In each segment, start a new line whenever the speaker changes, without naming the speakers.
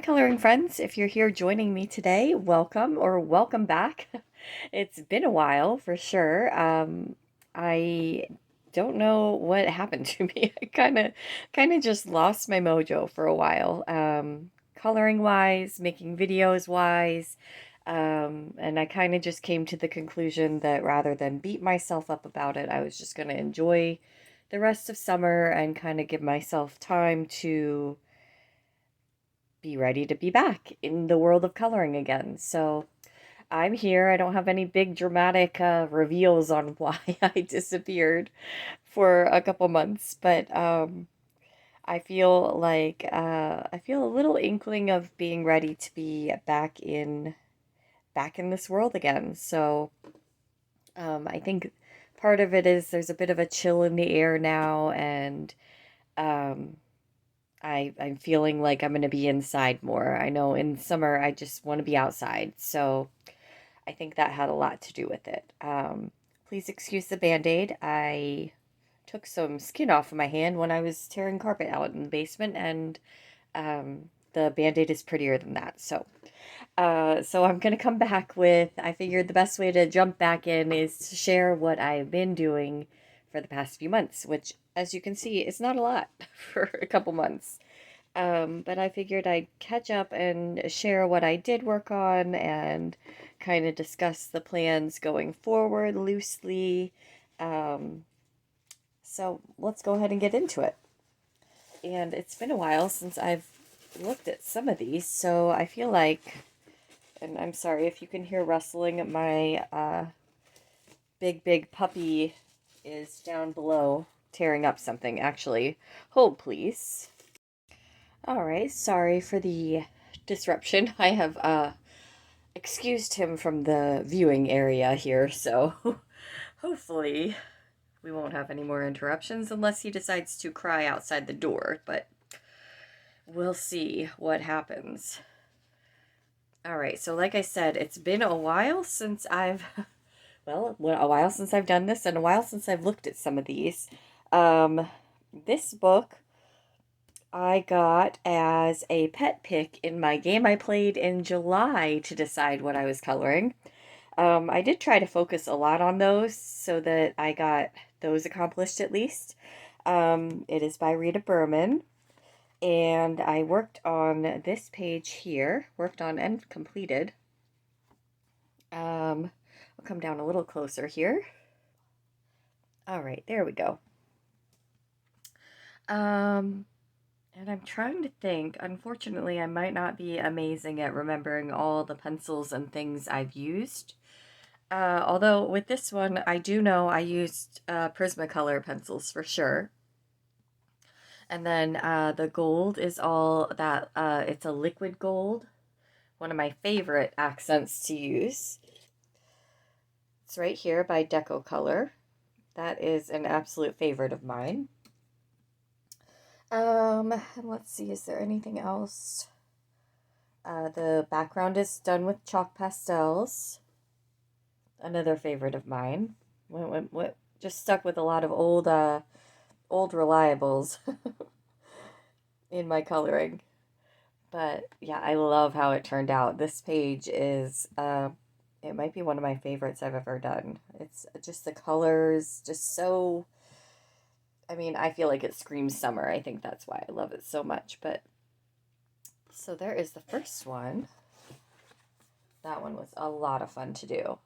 coloring friends. If you're here joining me today, welcome or welcome back. It's been a while for sure. I don't know what happened to me. I kind of just lost my mojo for a while. Coloring wise, making videos wise. And I kind of just came to the conclusion that rather than beat myself up about it, I was just going to enjoy the rest of summer and kind of give myself time to be ready to be back in the world of coloring again. So I'm here. I don't have any big dramatic reveals on why I disappeared for a couple months, but I feel like I feel a little inkling of being ready to be back in this world again. So I think part of it is there's a bit of a chill in the air now, and um, I'm feeling like I'm going to be inside more. I know in summer I just want to be outside, so I think that had a lot to do with it. Please excuse the band-aid. I took some skin off of my hand when I was tearing carpet out in the basement, and the band-aid is prettier than that. So I'm going to come back with, I figured the best way to jump back in is to share what I've been doing for the past few months, which, as you can see, is not a lot for a couple months. But I figured I'd catch up and share what I did work on and kind of discuss the plans going forward loosely. Um, so let's go ahead and get into it. And it's been a while since I've looked at some of these, so I feel like, and I'm sorry if you can hear rustling, my big puppy is down below tearing up something. Actually, hold please. All right, sorry for the disruption. I have excused him from the viewing area here, so hopefully we won't have any more interruptions unless he decides to cry outside the door, but we'll see what happens. All right, so like I said, it's been a while since well, a while since I've done this and a while since I've looked at some of these. This book I got as a pet pick in my game I played in July to decide what I was coloring. I did try to focus a lot on those so that I got those accomplished at least. It is by Rita Berman, and I worked on this page here, worked on and completed. I'll come down a little closer here. All right, there we go. And I'm trying to think. Unfortunately, I might not be amazing at remembering all the pencils and things I've used. Although with this one, I do know I used Prismacolor pencils for sure. And then the gold is all that, it's a liquid gold. One of my favorite accents to use. It's right here by Deco Color. That is an absolute favorite of mine. And let's see, is there anything else? The background is done with chalk pastels. Another favorite of mine. Just stuck with a lot of old reliables in my coloring. But yeah, I love how it turned out. This page is, it might be one of my favorites I've ever done. It's just the colors, just so, I mean, I feel like it screams summer. I think that's why I love it so much. But so there is the first one. That one was a lot of fun to do.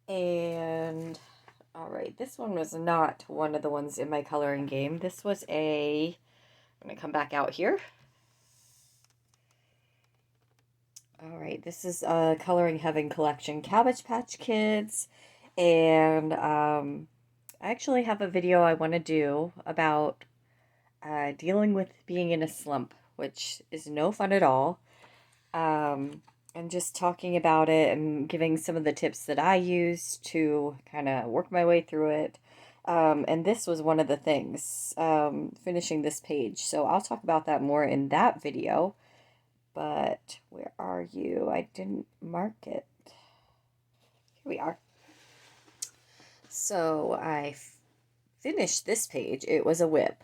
And all right, this one was not one of the ones in my coloring game. This was I'm going to come back out here. All right, this is a Coloring Heaven collection, Cabbage Patch Kids, and I actually have a video I want to do about dealing with being in a slump, which is no fun at all, and just talking about it and giving some of the tips that I use to kind of work my way through it. And this was one of the things, finishing this page, so I'll talk about that more in that video. But where are you? I didn't mark it. Here we are. So I finished this page. It was a whip,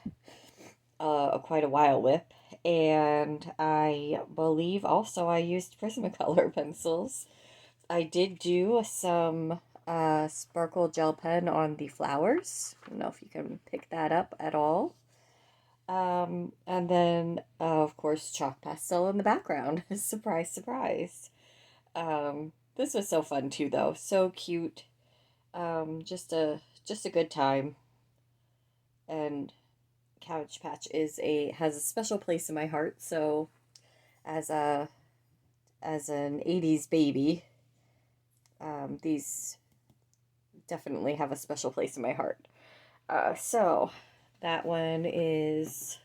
quite a while whip. And I believe also I used Prismacolor pencils. I did do some sparkle gel pen on the flowers. I don't know if you can pick that up at all. And then, of course, chalk pastel in the background. Surprise, surprise. This was so fun too, though. So cute. Just a good time. And Cabbage Patch has a special place in my heart. So as a as an 80s baby, these definitely have a special place in my heart. So that one is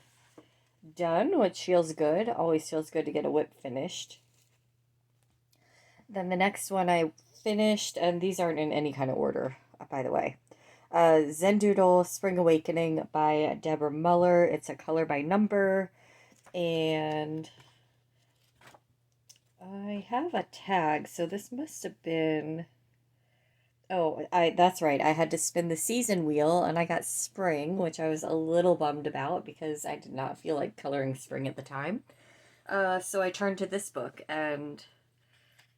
done, which feels good. Always feels good to get a whip finished. Then the next one I finished, and these aren't in any kind of order, by the way. Zendoodle Spring Awakening by Deborah Muller. It's a color by number, and I have a tag, so this must have been. Oh, that's right. I had to spin the season wheel and I got spring, which I was a little bummed about because I did not feel like coloring spring at the time. So I turned to this book and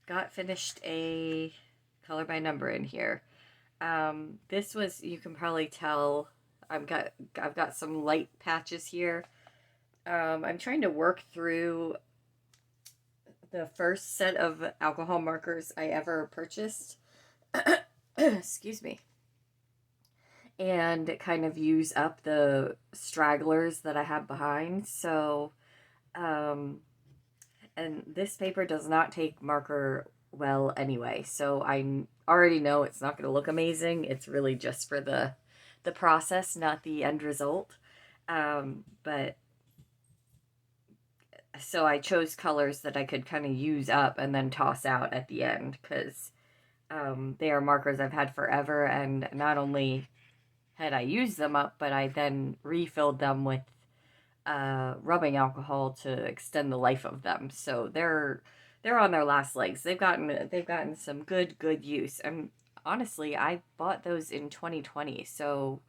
got finished a color by number in here. This was, you can probably tell, I've got some light patches here. I'm trying to work through the first set of alcohol markers I ever purchased. Excuse me. And kind of use up the stragglers that I have behind. So, and this paper does not take marker well anyway. So I already know it's not going to look amazing. It's really just for the process, not the end result. But so I chose colors that I could kind of use up and then toss out at the end because they are markers I've had forever, and not only had I used them up, but I then refilled them with rubbing alcohol to extend the life of them. So they're on their last legs. They've gotten some good use. And honestly, I bought those in 2020, so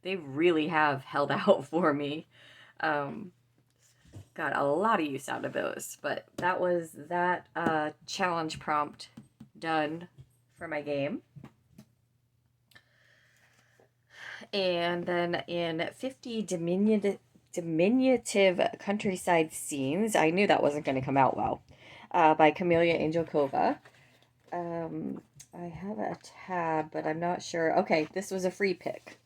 they really have held out for me. Um, got a lot of use out of those. But that was that challenge prompt done for my game. And then in 50 diminutive countryside scenes, I knew that wasn't going to come out well, by Camelia Angelkova. I have a tab, but I'm not sure. Okay, this was a free pick.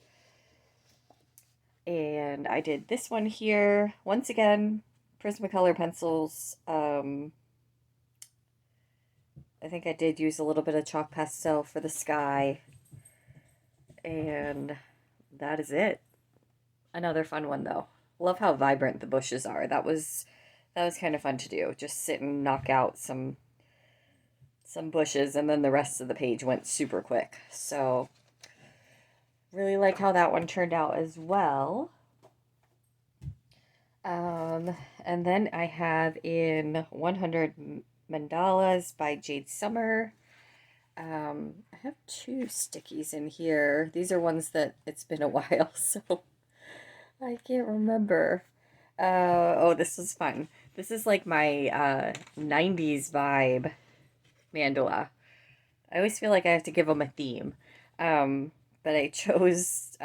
And I did this one here. Once again, Prismacolor pencils. I think I did use a little bit of chalk pastel for the sky. And that is it. Another fun one, though. Love how vibrant the bushes are. That was kind of fun to do. Just sit and knock out some bushes, and then the rest of the page went super quick. So really like how that one turned out as well. And then I have in 100 Mandalas by Jade Summer. I have two stickies in here. These are ones that it's been a while, so I can't remember. Oh, this was fun. This is like my 90s vibe mandala. I always feel like I have to give them a theme. But I chose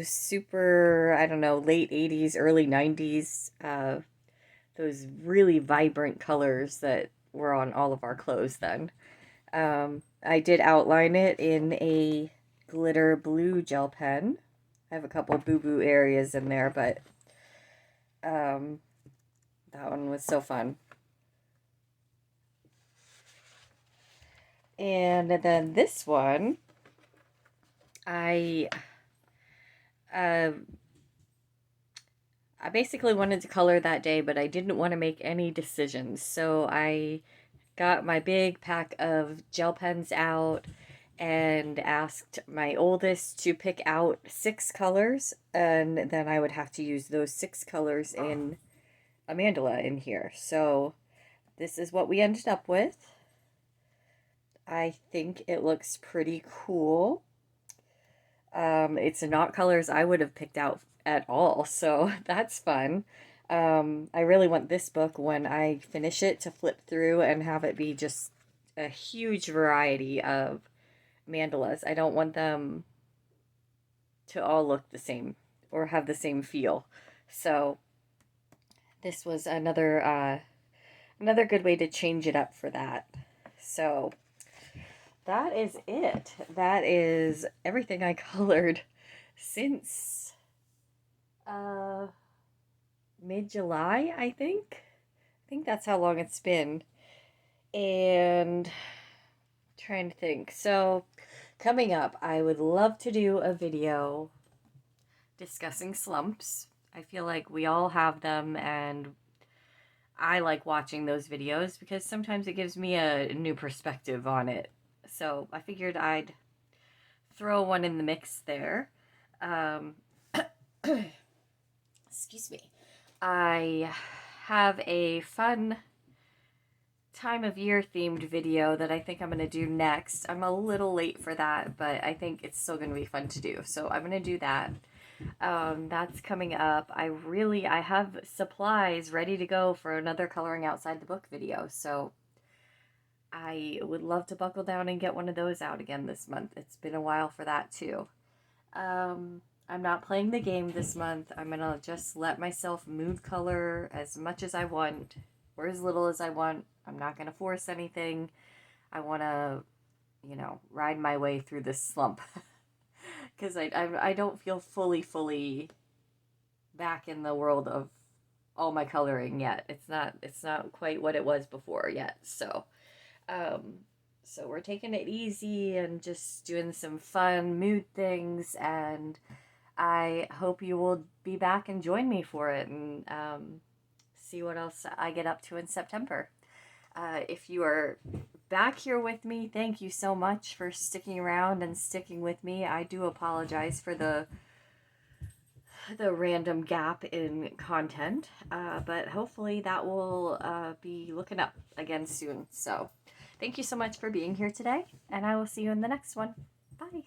super, I don't know, late 80s, early 90s, those really vibrant colors that were on all of our clothes then. I did outline it in a glitter blue gel pen. I have a couple boo-boo areas in there, but that one was so fun. And then this one, I basically wanted to color that day, but I didn't want to make any decisions. So I got my big pack of gel pens out and asked my oldest to pick out 6 colors, and then I would have to use those 6 colors in a mandala in here. So this is what we ended up with. I think it looks pretty cool. It's not colors I would have picked out at all, so that's fun. I really want this book, when I finish it, to flip through and have it be just a huge variety of mandalas. I don't want them to all look the same or have the same feel. So this was another good way to change it up for that. So that is it. That is everything I colored since mid-July, I think. I think that's how long it's been. And trying to think. So coming up, I would love to do a video discussing slumps. I feel like we all have them, and I like watching those videos because sometimes it gives me a new perspective on it. So I figured I'd throw one in the mix there. Um, excuse me. I have a fun time of year themed video that I think I'm going to do next. I'm a little late for that, but I think it's still going to be fun to do. So I'm going to do that. That's coming up. I have supplies ready to go for another coloring outside the book video. So I would love to buckle down and get one of those out again this month. It's been a while for that too. I'm not playing the game this month. I'm going to just let myself mood color as much as I want or as little as I want. I'm not going to force anything. I want to, ride my way through this slump. Because I don't feel fully back in the world of all my coloring yet. It's not quite what it was before yet. So we're taking it easy and just doing some fun mood things, and I hope you will be back and join me for it, and see what else I get up to in September. If you are back here with me, thank you so much for sticking around and sticking with me. I do apologize for the random gap in content, but hopefully that will be looking up again soon. So thank you so much for being here today, and I will see you in the next one. Bye.